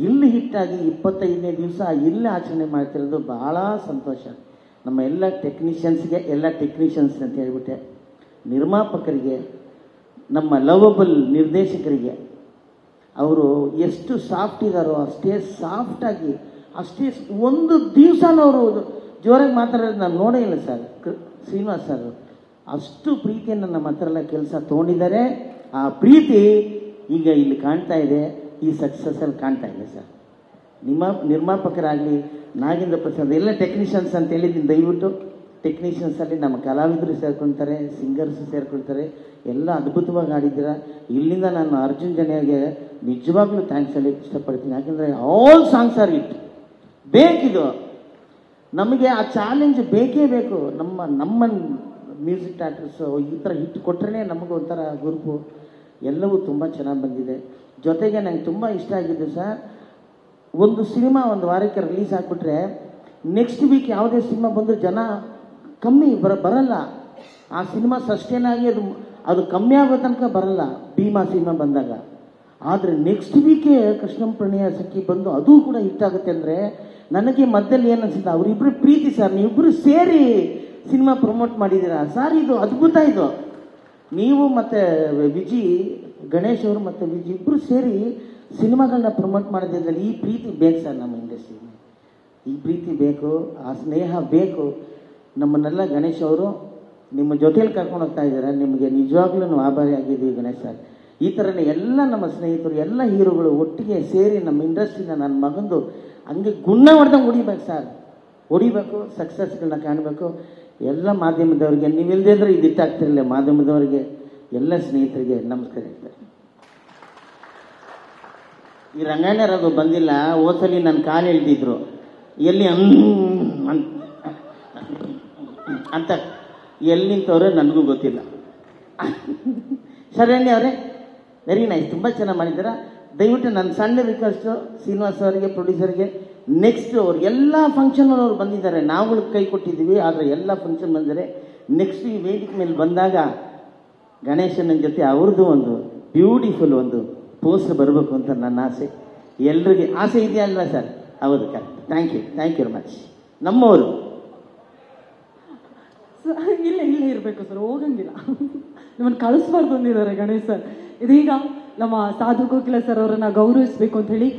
ಇಲ್ಲಿ ಹಿಟ್ಟಾಗಿ 25ನೇ ದಿವಸ ಇಲ್ಲಿ ಆಚರಣೆ ಮಾಡ್ತಿರೋದು ಭಾಳ ಸಂತೋಷ. ನಮ್ಮ ಎಲ್ಲ ಟೆಕ್ನಿಷಿಯನ್ಸ್ ಅಂತ ಹೇಳ್ಬಿಟ್ಟೆ, ನಿರ್ಮಾಪಕರಿಗೆ, ನಮ್ಮ ಲವಬಲ್ ನಿರ್ದೇಶಕರಿಗೆ, ಅವರು ಎಷ್ಟು ಸಾಫ್ಟ್ ಇದ್ದಾರೋ ಅಷ್ಟೇ ಸಾಫ್ಟಾಗಿ ಅಷ್ಟೇ ಒಂದು ದಿವಸನೂ ಅವರು ಜೋರಾಗಿ ಮಾತಾಡೋದು ನಾನು ನೋಡೇ ಇಲ್ಲ ಸರ್. ಶ್ರೀನಿವಾಸ್ ಸರ್ ಅಷ್ಟು ಪ್ರೀತಿಯನ್ನು ನಮ್ಮ ಹತ್ರ ಎಲ್ಲ ಕೆಲಸ ತೊಗೊಂಡಿದ್ದಾರೆ. ಆ ಪ್ರೀತಿ ಈಗ ಇಲ್ಲಿ ಕಾಣ್ತಾ ಇದೆ, ಈ ಸಕ್ಸಸ್ಸಲ್ಲಿ ಕಾಣ್ತಾ ಇದೆ ಸರ್. ನಿರ್ಮಾಪಕರಾಗಲಿ, ನಾಗೇಂದ್ರ ಪ್ರಸಾದ್, ಎಲ್ಲ ಟೆಕ್ನಿಷಿಯನ್ಸ್ ಅಂತ ಹೇಳಿದ್ದೀನಿ. ದಯವಿಟ್ಟು ಟೆಕ್ನಿಷಿಯನ್ಸಲ್ಲಿ ನಮ್ಮ ಕಲಾವಿದರು ಸೇರ್ಕೊಳ್ತಾರೆ, ಸಿಂಗರ್ಸ್ ಸೇರ್ಕೊಳ್ತಾರೆ, ಎಲ್ಲ ಅದ್ಭುತವಾಗಿ ಆಡಿದ್ದೀರ. ಇಲ್ಲಿಂದ ನಾನು ಅರ್ಜುನ್ ಜನ್ಯಾಗೆ ನಿಜವಾಗ್ಲೂ ಥ್ಯಾಂಕ್ಸ್ ಹೇಳಿ ಇಷ್ಟಪಡ್ತೀನಿ. ಯಾಕೆಂದರೆ ಆಲ್ ಸಾಂಗ್ಸ್ ಆರ್ ಹಿಟ್. ಬೇಕಿದು ನಮಗೆ, ಆ ಚಾಲೆಂಜ್ ಬೇಕೇ ಬೇಕು. ನಮ್ಮ ಮ್ಯೂಸಿಕ್ ಡೈರೆಕ್ಟರ್ಸು ಈ ಥರ ಹಿಟ್ ಕೊಟ್ಟರೆ ನಮಗೂ ಒಂಥರ ಗುರುಪು. ಎಲ್ಲವೂ ತುಂಬ ಚೆನ್ನಾಗಿ ಬಂದಿದೆ. ಜೊತೆಗೆ ನಂಗೆ ತುಂಬ ಇಷ್ಟ ಆಗಿದ್ದು ಸರ್, ಒಂದು ಸಿನಿಮಾ ಒಂದು ವಾರಕ್ಕೆ ರಿಲೀಸ್ ಆಗಿಬಿಟ್ರೆ ನೆಕ್ಸ್ಟ್ ವೀಕ್ ಯಾವುದೇ ಸಿನಿಮಾ ಬಂದರೂ ಜನ ಕಮ್ಮಿ ಬರಲ್ಲ. ಆ ಸಿನಿಮಾ ಸಸ್ಟೇನ್ ಆಗಿ ಅದು ಕಮ್ಮಿ ಆಗೋ ತನಕ ಬರಲ್ಲ. ಭೀಮಾ ಸಿನಿಮಾ ಬಂದಾಗ. ಆದರೆ ನೆಕ್ಸ್ಟ್ ವೀಕೆ ಕೃಷ್ಣಂ ಪ್ರಣಯ ಸಖಿ ಬಂದು ಅದು ಕೂಡ ಹಿಟ್ ಆಗುತ್ತೆ ಅಂದರೆ ನನಗೆ ಮಧ್ಯದಲ್ಲಿ ಏನು ಅನ್ಸುತ್ತೆ, ಅವರಿಬ್ಬರು ಪ್ರೀತಿ ಸರ್, ನೀವಿಬ್ಬರು ಸೇರಿ ಸಿನಿಮಾ ಪ್ರಮೋಟ್ ಮಾಡಿದ್ದೀರಾ ಸರ್, ಇದು ಅದ್ಭುತ. ಇದು ನೀವು ಮತ್ತು ಗಣೇಶ್ ಅವರು ಮತ್ತು ವಿಜಿ ಇಬ್ಬರು ಸೇರಿ ಸಿನಿಮಾಗಳನ್ನ ಪ್ರಮೋಟ್ ಮಾಡೋದ್ರಲ್ಲಿ ಈ ಪ್ರೀತಿ ಬೇಕು ಸರ್. ನಮ್ಮ ಇಂಡಸ್ಟ್ರಿಗೆ ಈ ಪ್ರೀತಿ ಬೇಕು, ಆ ಸ್ನೇಹ ಬೇಕು. ನಮ್ಮನ್ನೆಲ್ಲ ಗಣೇಶ್ ಅವರು ನಿಮ್ಮ ಜೊತೆಯಲ್ಲಿ ಕರ್ಕೊಂಡು ಹೋಗ್ತಾ ಇದ್ದಾರೆ. ನಿಮಗೆ ನಿಜವಾಗ್ಲೂ ಆಭಾರಿ ಆಗಿದ್ದೀವಿ ಗಣೇಶ್ ಸರ್. ಈ ಥರನೇ ಎಲ್ಲ ನಮ್ಮ ಸ್ನೇಹಿತರು, ಎಲ್ಲ ಹೀರೋಗಳು ಒಟ್ಟಿಗೆ ಸೇರಿ ನಮ್ಮ ಇಂಡಸ್ಟ್ರಿನ ನನ್ನ ಮಗಂದು ಹಂಗೆ ಗುಣ ಹೊಡೆದಂಗೆ ಹೊಡಿಬೇಕು ಸರ್, ಹೊಡಿಬೇಕು, ಸಕ್ಸಸ್ಗಳನ್ನ ಕಾಣಬೇಕು. ಎಲ್ಲ ಮಾಧ್ಯಮದವರಿಗೆ, ನೀವಿಲ್ಲದೇ ಇದ್ರೆ ಇದು ಇಟ್ಟಾಗ್ತಿರಲಿಲ್ಲ. ಮಾಧ್ಯಮದವರಿಗೆ, ಎಲ್ಲ ಸ್ನೇಹಿತರಿಗೆ ನಮಸ್ಕಾರ ಹೇಳ್ತಾರೆ. ಈ ರಂಗಾಯಣರದು ಬಂದಿಲ್ಲ, ಹೋದ್ಸಲಿ ನನ್ನ ಕಾಲು ಎಳ್ದಿದ್ರು, ಎಲ್ಲಿ ಅಂತ ಎಲ್ಲಿ ನಿಂತವ್ರೆ ನನಗೂ ಗೊತ್ತಿಲ್ಲ. ಶರಣ್ಯ ಅವರೇ ವೆರಿ ನೈಸ್, ತುಂಬ ಚೆನ್ನಾಗಿ ಮಾಡಿದ್ದೀರಾ. ದಯವಿಟ್ಟು ನನ್ನ ಸಣ್ಣ ರಿಕ್ವೆಸ್ಟು ಶ್ರೀನಿವಾಸ್ ಅವರಿಗೆ, ಪ್ರೊಡ್ಯೂಸರ್ಗೆ, ನೆಕ್ಸ್ಟ್ ಅವ್ರು ಎಲ್ಲ ಫಂಕ್ಷನ್ ಅವ್ರು ಬಂದಿದ್ದಾರೆ, ನಾವುಗಳು ಕೈ ಕೊಟ್ಟಿದ್ದೀವಿ. ಆದರೆ ಎಲ್ಲ ಫಂಕ್ಷನ್ ಬಂದರೆ ನೆಕ್ಸ್ಟ್ ಈ ವೇದಿಕೆ ಮೇಲೆ ಬಂದಾಗ ಗಣೇಶನ ಜೊತೆ ಅವ್ರದ್ದು ಒಂದು ಬ್ಯೂಟಿಫುಲ್ ಒಂದು ಪೋಸ್ಟರ್ ಬರಬೇಕು ಅಂತ ನನ್ನ ಆಸೆ. ಎಲ್ರಿಗೆ ಆಸೆ ಇದೆಯಾ ಅಲ್ವಾ ಸರ್? ಹೌದು, correct. Thank you very much. ನಮ್ಮವರು ಇಲ್ಲೇ ಇರಬೇಕು ಸರ್, ಹೋಗಂಗಿಲ್ಲ. ನಿಮ್ಮನ್ನು ಕಳಿಸ್ಬಾರ್ದು ಅಂದಿದ್ದಾರೆ ಗಣೇಶ್ ಸರ್. ಇದೀಗ ನಮ್ಮ ಸಾಧು ಕೋಕಿಲ ಸರ್ ಅವರನ್ನ ಗೌರವಿಸಬೇಕು ಅಂತ ಹೇಳಿ